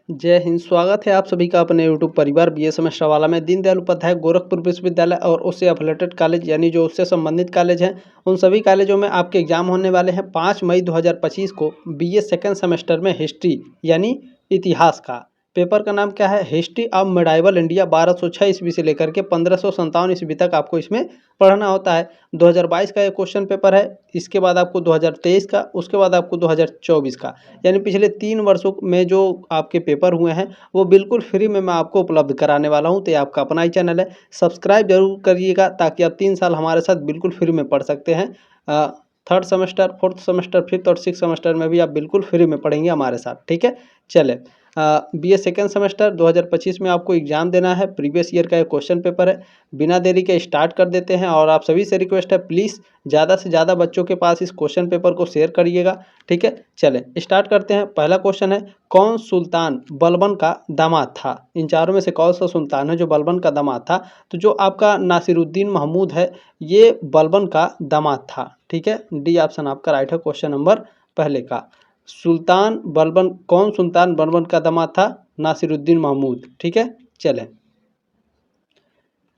जय हिंद। स्वागत है आप सभी का अपने यूट्यूब परिवार बीए सेमेस्टर वाला में। दीनदयाल उपाध्याय गोरखपुर विश्वविद्यालय और उससे एफिलेटेड कॉलेज यानी जो उससे संबंधित कॉलेज हैं, उन सभी कॉलेजों में आपके एग्जाम होने वाले हैं 5 मई 2025 को। बीए सेकेंड सेमेस्टर में हिस्ट्री यानी इतिहास का पेपर का नाम क्या है? हिस्ट्री ऑफ मेडाइवल इंडिया 1206 ईस्वी से लेकर के 1557 ईस्वी तक आपको इसमें पढ़ना होता है। 2022 का ये क्वेश्चन पेपर है, इसके बाद आपको 2023 का, उसके बाद आपको 2024 का, यानी पिछले 3 वर्षों में जो आपके पेपर हुए हैं वो बिल्कुल फ्री में मैं आपको उपलब्ध कराने वाला हूं। तो ये आपका अपना ही चैनल है, सब्सक्राइब जरूर करिएगा ताकि आप 3 साल हमारे साथ बिल्कुल फ्री में पढ़ सकते हैं। Third semester, fourth semester, fifth और सिक्स सेमेस्टर में भी आप बिल्कुल फ्री में पढ़ेंगे हमारे साथ, ठीक है। चले, बीए सेकेंड सेमेस्टर 2025 में आपको एग्जाम देना है। प्रीवियस ईयर का एक क्वेश्चन पेपर है। बिना देरी के स्टार्ट कर देते हैं और आप सभी से रिक्वेस्ट है, प्लीज़ ज़्यादा से ज़्यादा बच्चों के पास इस क्वेश्चन पेपर को शेयर करिएगा, ठीक है। चलें स्टार्ट करते हैं। पहला क्वेश्चन है, कौन सुल्तान बलबन का दामाद था? इन चारों में से कौन सा सुल्तान है जो बलबन का दामाद था? तो जो आपका नासिरुद्दीन महमूद है ये बलबन का दामाद था, ठीक है। डी ऑप्शन आपका राइट है क्वेश्चन नंबर पहले का। सुल्तान बलबन, कौन सुल्तान बलबन का दामाद था? नासिरुद्दीन महमूद, ठीक है। चलें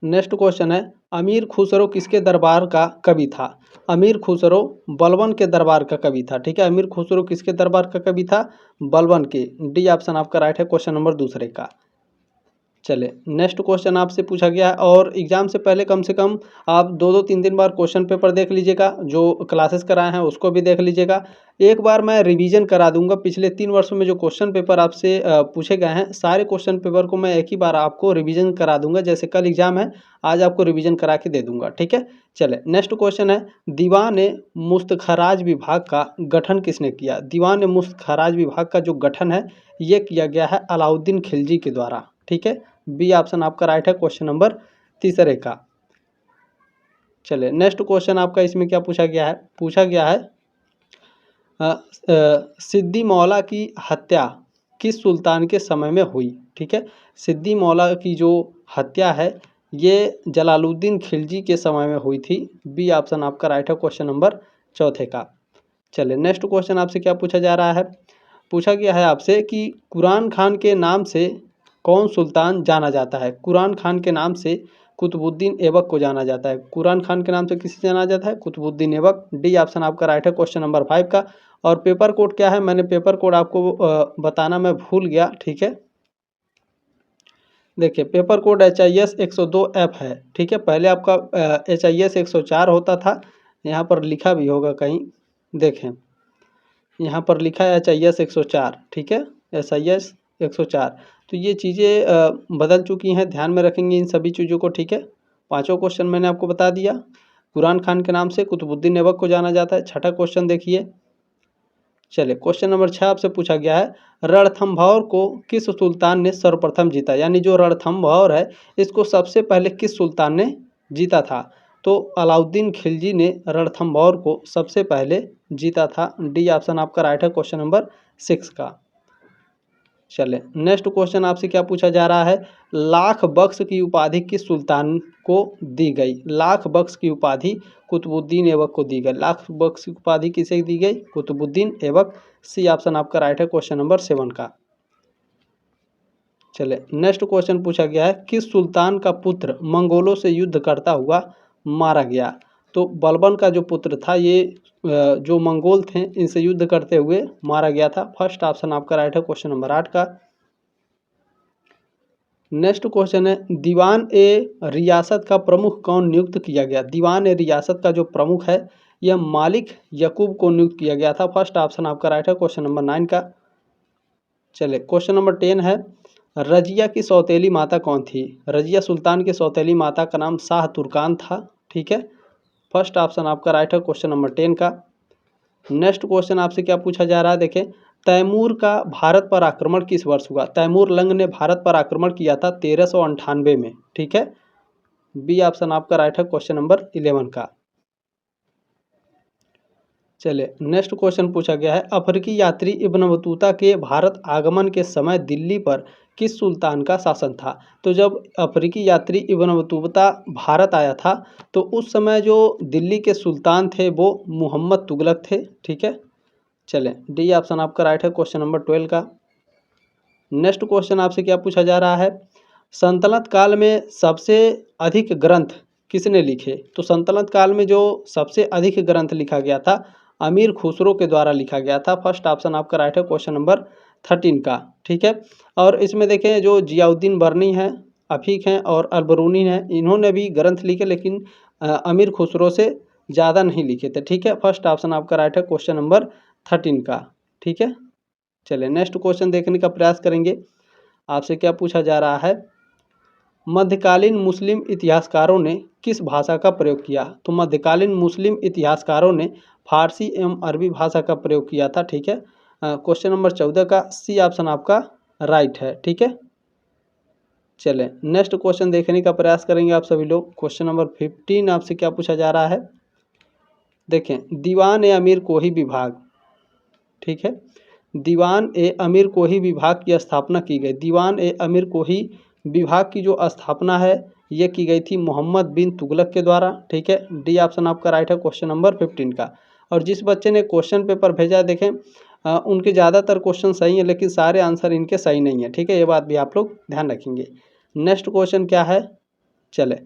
नेक्स्ट क्वेश्चन है, अमीर खुसरो किसके दरबार का कवि था? अमीर खुसरो बलबन के दरबार का कवि था, ठीक है। अमीर खुसरो किसके दरबार का कवि था? बलबन के। डी ऑप्शन आपका राइट है क्वेश्चन नंबर दूसरे का। चले नेक्स्ट क्वेश्चन आपसे पूछा गया है और एग्जाम से पहले कम से कम आप 2-3 बार क्वेश्चन पेपर देख लीजिएगा। जो क्लासेस कराए हैं उसको भी देख लीजिएगा। एक बार मैं रिवीजन करा दूंगा पिछले 3 वर्षों में जो क्वेश्चन पेपर आपसे पूछे गए हैं, सारे क्वेश्चन पेपर को मैं एक ही बार आपको रिवीजन करा दूंगा। जैसे कल एग्जाम है, आज आपको रिवीजन करा के दे दूंगा, ठीक है। चले नेक्स्ट क्वेश्चन है, दीवान मुस्तखराज विभाग का गठन किसने किया? दीवान मुस्तखराज विभाग का जो गठन है ये किया गया है अलाउद्दीन खिलजी के द्वारा, ठीक है। बी ऑप्शन आपका राइट है क्वेश्चन नंबर तीसरे का। चलिए नेक्स्ट क्वेश्चन आपका इसमें क्या पूछा गया है? पूछा गया है सिद्दी मौला की हत्या किस सुल्तान के समय में हुई? ठीक है, सिद्दी मौला की जो हत्या है ये जलालुद्दीन खिलजी के समय में हुई थी। बी ऑप्शन आपका राइट है क्वेश्चन नंबर चौथे का। चलिए नेक्स्ट क्वेश्चन आपसे क्या पूछा जा रहा है? पूछा गया है आपसे कि कुरान खान के नाम से कौन सुल्तान जाना जाता है? कुरान खान के नाम से कुतुबुद्दीन ऐबक को जाना जाता है। कुरान खान के नाम से किसे जाना जाता है? कुतुबुद्दीन ऐबक। डी ऑप्शन आपका राइट है क्वेश्चन नंबर 5 का। और पेपर कोड क्या है? मैंने पेपर कोड आपको बताना मैं भूल गया, ठीक है। देखिए पेपर कोड HIS 102F है, ठीक है। पहले आपका HIS 104 होता था, यहाँ पर लिखा भी होगा कहीं, देखें यहाँ पर लिखा है HIS 104, ठीक है, SIS 104। तो ये चीज़ें बदल चुकी हैं, ध्यान में रखेंगे इन सभी चीज़ों को, ठीक है। पांचों क्वेश्चन मैंने आपको बता दिया। कुरान खान के नाम से कुतुबुद्दीन ऐबक को जाना जाता है। छठा क्वेश्चन देखिए। चलिए क्वेश्चन नंबर 6 आपसे पूछा गया है, रणथंभौर को किस सुल्तान ने सर्वप्रथम जीता? यानी जो रणथंभौर है इसको सबसे पहले किस सुल्तान ने जीता था? तो अलाउद्दीन खिलजी ने रणथंभौर को सबसे पहले जीता था। डी ऑप्शन आपका राइट है क्वेश्चन नंबर 6 का। चले नेक्स्ट क्वेश्चन आपसे क्या पूछा जा रहा है, लाख बख्श की उपाधि किस सुल्तान को दी गई? लाख बख्श की उपाधि कुतुबुद्दीन ऐबक को दी गई। लाख बख्श की उपाधि किसे दी गई? कुतुबुद्दीन ऐबक। सी ऑप्शन आपका राइट है क्वेश्चन नंबर 7 का। चले नेक्स्ट क्वेश्चन पूछा गया है, किस सुल्तान का पुत्र मंगोलों से युद्ध करता हुआ मारा गया? तो बलबन का जो पुत्र था ये जो मंगोल थे इनसे युद्ध करते हुए मारा गया था। फर्स्ट ऑप्शन आपका राइट है क्वेश्चन नंबर 8 का। नेक्स्ट क्वेश्चन है, दीवान ए रियासत का प्रमुख कौन नियुक्त किया गया? दीवान ए रियासत का जो प्रमुख है यह मालिक यकूब को नियुक्त किया गया था। फर्स्ट ऑप्शन आपका राइट है क्वेश्चन नंबर 9 का। चलिए क्वेश्चन नंबर 10 है, रजिया की सौतेली माता कौन थी? रजिया सुल्तान की सौतेली माता का नाम शाह तुर्कान था, ठीक है। फर्स्ट ऑप्शन आपका राइट है क्वेश्चन नंबर 10 का। नेक्स्ट क्वेश्चन आपसे क्या पूछा जा रहा है, देखें, तैमूर का भारत पर आक्रमण किस वर्ष हुआ? तैमूर लंग ने भारत पर आक्रमण किया था 1398 में, ठीक है। बी ऑप्शन आपका राइट है क्वेश्चन नंबर 11 का। चलिए नेक्स्ट क्वेश्चन पूछा गया है, अफ्रीकी यात्री इब्न बतूता के भारत आगमन के समय दिल्ली पर किस सुल्तान का शासन था? तो जब अफ्रीकी यात्री इब्न बतूता भारत आया था तो उस समय जो दिल्ली के सुल्तान थे वो मोहम्मद तुगलक थे, ठीक है। चलें डी ऑप्शन आपका राइट है क्वेश्चन नंबर 12 का। नेक्स्ट क्वेश्चन आपसे क्या पूछा जा रहा है, सल्तनत काल में सबसे अधिक ग्रंथ किसने लिखे। तो सल्तनत काल में जो सबसे अधिक ग्रंथ लिखा गया था अमीर खुसरो के द्वारा लिखा गया था। फर्स्ट ऑप्शन आपका राइट है क्वेश्चन नंबर 13 का। ठीक है, और इसमें देखें जो जियाउद्दीन बर्नी है, अफीक हैं और अलबरूनी हैं, इन्होंने भी ग्रंथ लिखे लेकिन अमीर खुसरो से ज़्यादा नहीं लिखे थे। ठीक है, फर्स्ट ऑप्शन आपका राइट है क्वेश्चन नंबर 13 का। ठीक है, चलिए नेक्स्ट क्वेश्चन देखने का प्रयास करेंगे। आपसे क्या पूछा जा रहा है, मध्यकालीन मुस्लिम इतिहासकारों ने किस भाषा का प्रयोग किया। तो मध्यकालीन मुस्लिम इतिहासकारों ने फारसी एवं अरबी भाषा का प्रयोग किया था। ठीक है, क्वेश्चन नंबर 14 का सी ऑप्शन आपका राइट है। ठीक है, चलें नेक्स्ट क्वेश्चन देखने का प्रयास करेंगे आप सभी लोग। क्वेश्चन नंबर 15 आपसे क्या पूछा जा रहा है, देखें दीवान ए अमीर कोही विभाग। ठीक है, दीवान ए अमीर कोही विभाग की स्थापना की गई। दीवान ए अमीर कोही विभाग की जो स्थापना है ये की गई थी मोहम्मद बिन तुगलक के द्वारा। ठीक है, डी ऑप्शन आपका राइट है क्वेश्चन नंबर 15 का। और जिस बच्चे ने क्वेश्चन पेपर भेजा देखें उनके ज़्यादातर क्वेश्चन सही हैं लेकिन सारे आंसर इनके सही नहीं है। ठीक है, ये बात भी आप लोग ध्यान रखेंगे। नेक्स्ट क्वेश्चन क्या है, चले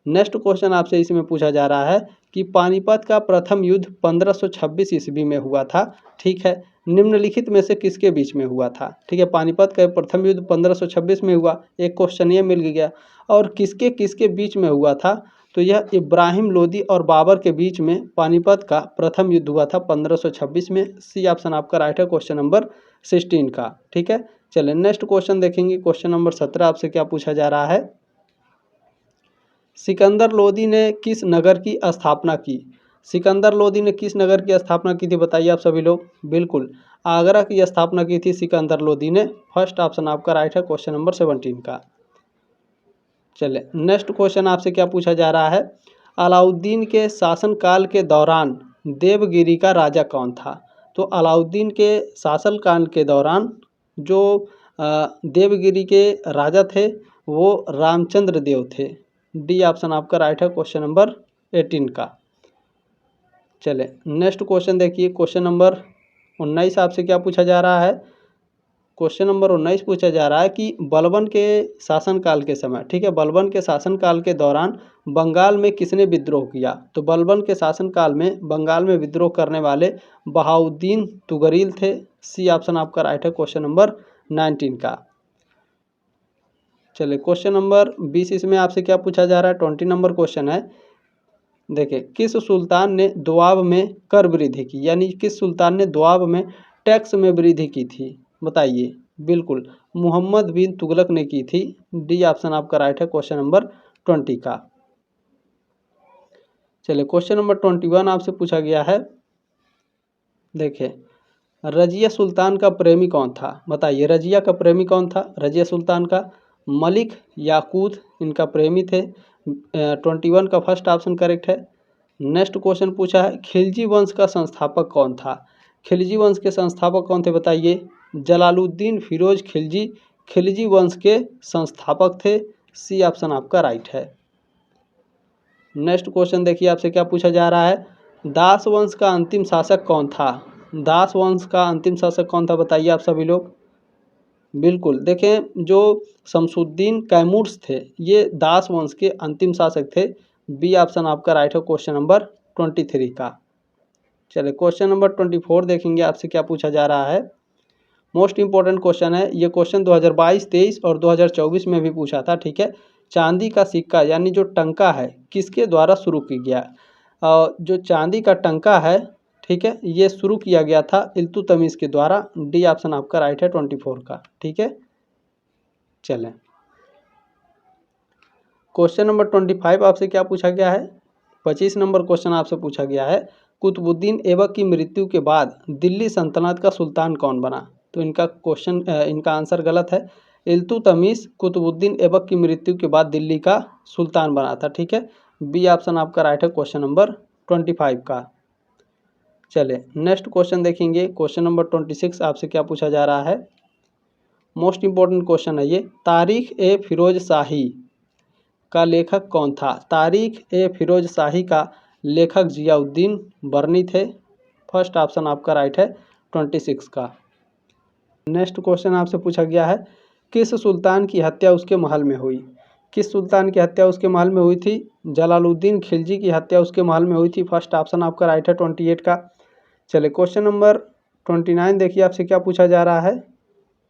नेक्स्ट क्वेश्चन आपसे इसमें पूछा जा रहा है कि पानीपत का प्रथम युद्ध 1526 ईस्वी में हुआ था। ठीक है, निम्नलिखित में से किसके बीच में हुआ था। ठीक है, पानीपत का प्रथम युद्ध 1526 में हुआ, एक क्वेश्चन ये मिल गया। और किसके किसके बीच में हुआ था, तो यह इब्राहिम लोदी और बाबर के बीच में पानीपत का प्रथम युद्ध हुआ था 1526 में। सी ऑप्शन आपका राइट है क्वेश्चन नंबर 16 का। ठीक है, चलिए नेक्स्ट क्वेश्चन देखेंगे। क्वेश्चन नंबर 17 आपसे क्या पूछा जा रहा है, सिकंदर लोदी ने किस नगर की स्थापना की। सिकंदर लोदी ने किस नगर की स्थापना की थी बताइए आप सभी लोग। बिल्कुल आगरा की स्थापना की थी सिकंदर लोदी ने। फर्स्ट ऑप्शन आपका राइट है क्वेश्चन नंबर 17 का। चलिए नेक्स्ट क्वेश्चन आपसे क्या पूछा जा रहा है, अलाउद्दीन के शासनकाल के दौरान देवगिरी का राजा कौन था। तो अलाउद्दीन के शासनकाल के दौरान जो देवगिरी के राजा थे वो रामचंद्र देव थे। डी ऑप्शन आपका राइट है क्वेश्चन नंबर 18 का। चले नेक्स्ट क्वेश्चन देखिए। क्वेश्चन नंबर 19 आपसे क्या पूछा जा रहा है, क्वेश्चन नंबर 19 पूछा जा रहा है कि बलबन के शासनकाल के समय, ठीक है, बलबन के शासनकाल के दौरान बंगाल में किसने विद्रोह किया। तो बलबन के शासनकाल में बंगाल में विद्रोह करने वाले बहाउद्दीन तुगरील थे। सी ऑप्शन आपका राइट है क्वेश्चन नंबर 19 का। चलिए क्वेश्चन नंबर 20 इसमें आपसे क्या पूछा जा रहा है, 20 नंबर क्वेश्चन है। देखिए किस सुल्तान ने दोआब में कर वृद्धि की, यानी किस सुल्तान ने दोआब में टैक्स में वृद्धि की थी बताइए। बिल्कुल मोहम्मद बिन तुगलक ने की थी। डी ऑप्शन आपका राइट है क्वेश्चन नंबर 20 का। चलिए क्वेश्चन नंबर 21 आपसे पूछा गया है। देखिए रजिया सुल्तान का प्रेमी कौन था बताइए। रजिया का प्रेमी कौन था, रजिया सुल्तान का मलिक याकूत इनका प्रेमी थे। 21 का फर्स्ट ऑप्शन करेक्ट है। नेक्स्ट क्वेश्चन पूछा है खिलजी वंश का संस्थापक कौन था। खिलजी वंश के संस्थापक कौन थे बताइए। जलालुद्दीन फिरोज खिलजी खिलजी वंश के संस्थापक थे। सी ऑप्शन आपका राइट है। नेक्स्ट क्वेश्चन देखिए आपसे क्या पूछा जा रहा है, दास वंश का अंतिम शासक कौन था। दास वंश का अंतिम शासक कौन था बताइए आप सभी लोग। बिल्कुल देखें जो शमसुद्दीन कैमूर्स थे ये दास वंश के अंतिम शासक थे। बी ऑप्शन आपका राइट है क्वेश्चन नंबर 23 का। चलिए क्वेश्चन नंबर 24 देखेंगे आपसे क्या पूछा जा रहा है। मोस्ट इंपॉर्टेंट क्वेश्चन है ये। क्वेश्चन 2022-23 और 2024 में भी पूछा था। ठीक है, चांदी का सिक्का यानी जो टंका है किसके द्वारा शुरू किया गया। जो चांदी का टंका है ठीक है ये शुरू किया गया था इल्तुतमिश के द्वारा। डी ऑप्शन आपका राइट है 24 का। ठीक है, चलें क्वेश्चन नंबर 25 आपसे क्या पूछा गया है। 25 नंबर क्वेश्चन आपसे पूछा गया है कुतुबुद्दीन ऐबक की मृत्यु के बाद दिल्ली सल्तनत का सुल्तान कौन बना। तो इनका आंसर गलत है। इल्तुतमिश कुतुबुद्दीन ऐबक की मृत्यु के बाद दिल्ली का सुल्तान बना था। ठीक है, बी ऑप्शन आपका राइट है क्वेश्चन नंबर 25 का। चले नेक्स्ट क्वेश्चन देखेंगे। क्वेश्चन नंबर 26 आपसे क्या पूछा जा रहा है। मोस्ट इंपॉर्टेंट क्वेश्चन है ये। तारीख ए फिरोज शाही का लेखक कौन था। तारीख ए फिरोज शाही का लेखक जियाउद्दीन बर्नी थे। फर्स्ट ऑप्शन आपका राइट है 26 का। नेक्स्ट क्वेश्चन आपसे पूछा गया है, किस सुल्तान की हत्या उसके महल में हुई? किस सुल्तान की हत्या उसके महल में हुई थी? जलालुद्दीन खिलजी की हत्या उसके महल में हुई थी। फर्स्ट ऑप्शन आपका राइट है 28 का। चलिए क्वेश्चन नंबर 29 देखिए आपसे क्या पूछा जा रहा है।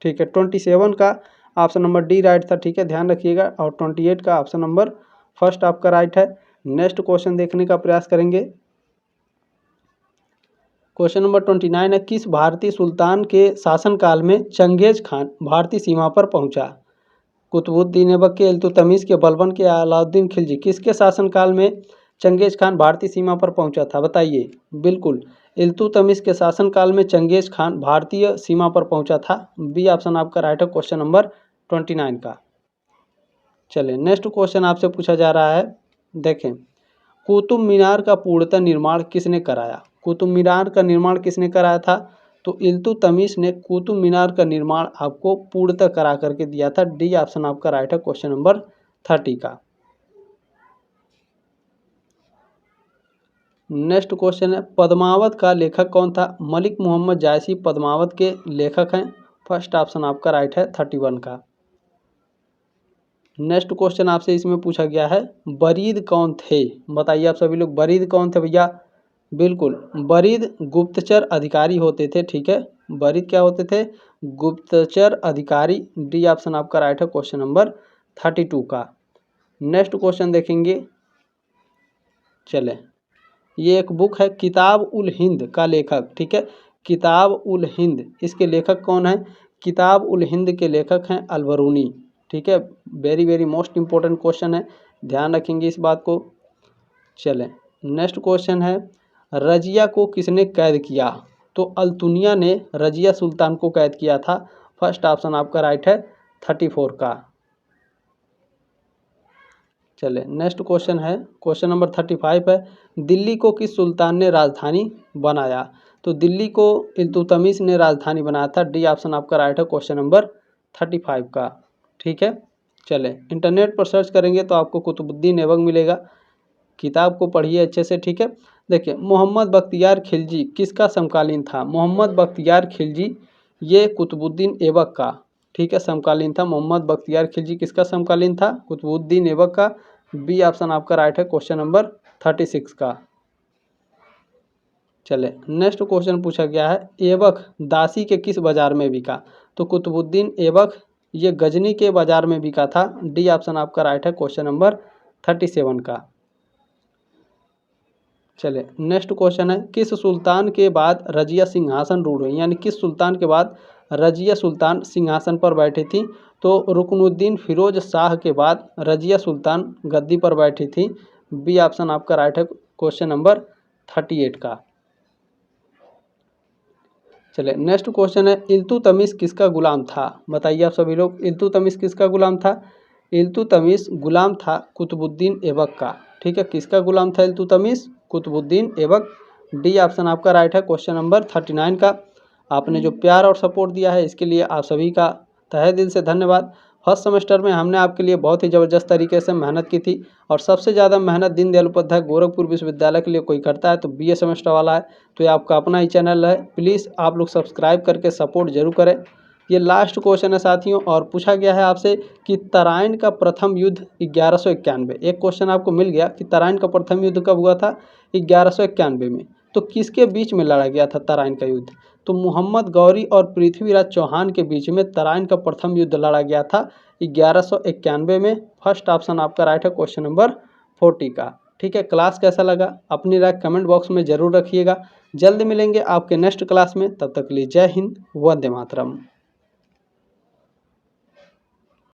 ठीक है, 27 का ऑप्शन नंबर डी राइट था। ठीक है, ध्यान रखिएगा। और 28 का ऑप्शन नंबर फर्स्ट आपका राइट है। नेक्स्ट क्वेश्चन देखने का प्रयास करेंगे। क्वेश्चन नंबर 29 है, किस भारतीय सुल्तान के शासनकाल में चंगेज खान भारतीय सीमा पर पहुंचा? कुतुबुद्दीन ऐबक के, इल्तुतमिश के, बलबन के, अलाउद्दीन खिलजी, किसके शासनकाल में चंगेज खान भारतीय सीमा पर पहुंचा था? बताइए। बिल्कुल, इल्तुतमिश के शासनकाल में चंगेज खान भारतीय सीमा पर पहुंचा था। बी ऑप्शन आपका राइट है क्वेश्चन नंबर 29 का। चलिए नेक्स्ट क्वेश्चन आपसे पूछा जा रहा है। देखें, कुतुब मीनार का पूर्णतः निर्माण किसने कराया? कुतुब मीनार का निर्माण किसने कराया था? तो इल्तुतमिश ने कुतुब मीनार का निर्माण आपको पूर्णतः करा करके दिया था। डी ऑप्शन आपका राइट है क्वेश्चन नंबर 30 का। नेक्स्ट क्वेश्चन है, पद्मावत का लेखक कौन था? मलिक मोहम्मद जायसी पद्मावत के लेखक हैं। फर्स्ट ऑप्शन आपका राइट है 31 का। नेक्स्ट क्वेश्चन आपसे इसमें पूछा गया है, बरीद कौन थे? बताइए आप सभी लोग, बरीद कौन थे भैया? बिल्कुल, बरीद गुप्तचर अधिकारी होते थे। ठीक है, बरीद क्या होते थे? गुप्तचर अधिकारी। डी ऑप्शन आपका राइट है क्वेश्चन नंबर 32 का। नेक्स्ट क्वेश्चन देखेंगे। चले, ये एक बुक है किताब उल हिंद का लेखक। ठीक है, किताब उल हिंद, इसके लेखक कौन है? किताब उल हिंद के लेखक हैं अलबरूनी। ठीक है, very very most important question है, ध्यान रखेंगे इस बात को। चलें, नेक्स्ट क्वेश्चन है, रजिया को किसने कैद किया? तो अल्तुनिया ने रजिया सुल्तान को कैद किया था। फर्स्ट ऑप्शन आपका राइट है 34 का। चले नेक्स्ट क्वेश्चन है, क्वेश्चन नंबर 35 है, दिल्ली को किस सुल्तान ने राजधानी बनाया? तो दिल्ली को इल्तुतमिश ने राजधानी बनाया था। डी ऑप्शन आपका राइट है क्वेश्चन नंबर 35 का। ठीक है, चले इंटरनेट पर सर्च करेंगे तो आपको कुतुबुद्दीन ऐबक मिलेगा, किताब को पढ़िए अच्छे से। ठीक है, देखिए, मोहम्मद बख्तियार खिलजी किसका समकालीन था? मोहम्मद बख्तियार खिलजी ये कुतुबुद्दीन ऐबक का, ठीक है, समकालीन था। मोहम्मद बख्तियार खिलजी किसका समकालीन था? कुतुबुद्दीन ऐबक का। बी ऑप्शन आपका राइट है क्वेश्चन नंबर 36 का। चले नेक्स्ट क्वेश्चन पूछा गया है, ऐबक दासी के किस बाजार में बिका? तो कुतुबुद्दीन ऐबक ये गजनी के बाजार में बिका था। डी ऑप्शन आपका राइट है क्वेश्चन नंबर 37 का। चले नेक्स्ट क्वेश्चन है, किस सुल्तान के बाद रजिया सिंहासन रूढ़ हुई? यानी किस सुल्तान के बाद रजिया सुल्तान सिंहासन पर बैठी थी? तो रुकनुद्दीन फिरोज शाह के बाद रजिया सुल्तान गद्दी पर बैठी थी। बी ऑप्शन आपका राइट है क्वेश्चन नंबर 38 का। चले नेक्स्ट क्वेश्चन है, इल्तुतमिश किसका गुलाम था? बताइए आप सभी लोग, इल्तुतमिश किसका गुलाम था? इल्तुतमिश गुलाम था कुतुबुद्दीन ऐबक का। ठीक है, किसका गुलाम था इल्तुतमिश? कुतुबुद्दीन ऐबक। डी ऑप्शन आपका राइट है क्वेश्चन नंबर 39 का। आपने जो प्यार और सपोर्ट दिया है इसके लिए आप सभी का तहे दिल से धन्यवाद। फर्स्ट सेमेस्टर में हमने आपके लिए बहुत ही ज़बरदस्त तरीके से मेहनत की थी और सबसे ज़्यादा मेहनत दीनदयाल उपाध्याय गोरखपुर विश्वविद्यालय के लिए कोई करता है तो BA सेमेस्टर वाला है। तो ये आपका अपना ही चैनल है, प्लीज़ आप लोग सब्सक्राइब करके सपोर्ट जरूर करें। ये लास्ट क्वेश्चन है साथियों, और पूछा गया है आपसे कि तराइन का प्रथम युद्ध 1191। एक क्वेश्चन आपको मिल गया कि तराइन का प्रथम युद्ध कब हुआ था? 1191 में। तो किसके बीच में लड़ा गया था तराइन का युद्ध? तो मोहम्मद गौरी और पृथ्वीराज चौहान के बीच में तराइन का प्रथम युद्ध लड़ा गया था 1191 में। फर्स्ट ऑप्शन आपका राइट है क्वेश्चन नंबर 40 का। ठीक है, क्लास कैसा लगा अपनी राय कमेंट बॉक्स में ज़रूर रखिएगा। जल्द मिलेंगे आपके नेक्स्ट क्लास में, तब तक के लिए जय हिंद, वंदे मातरम।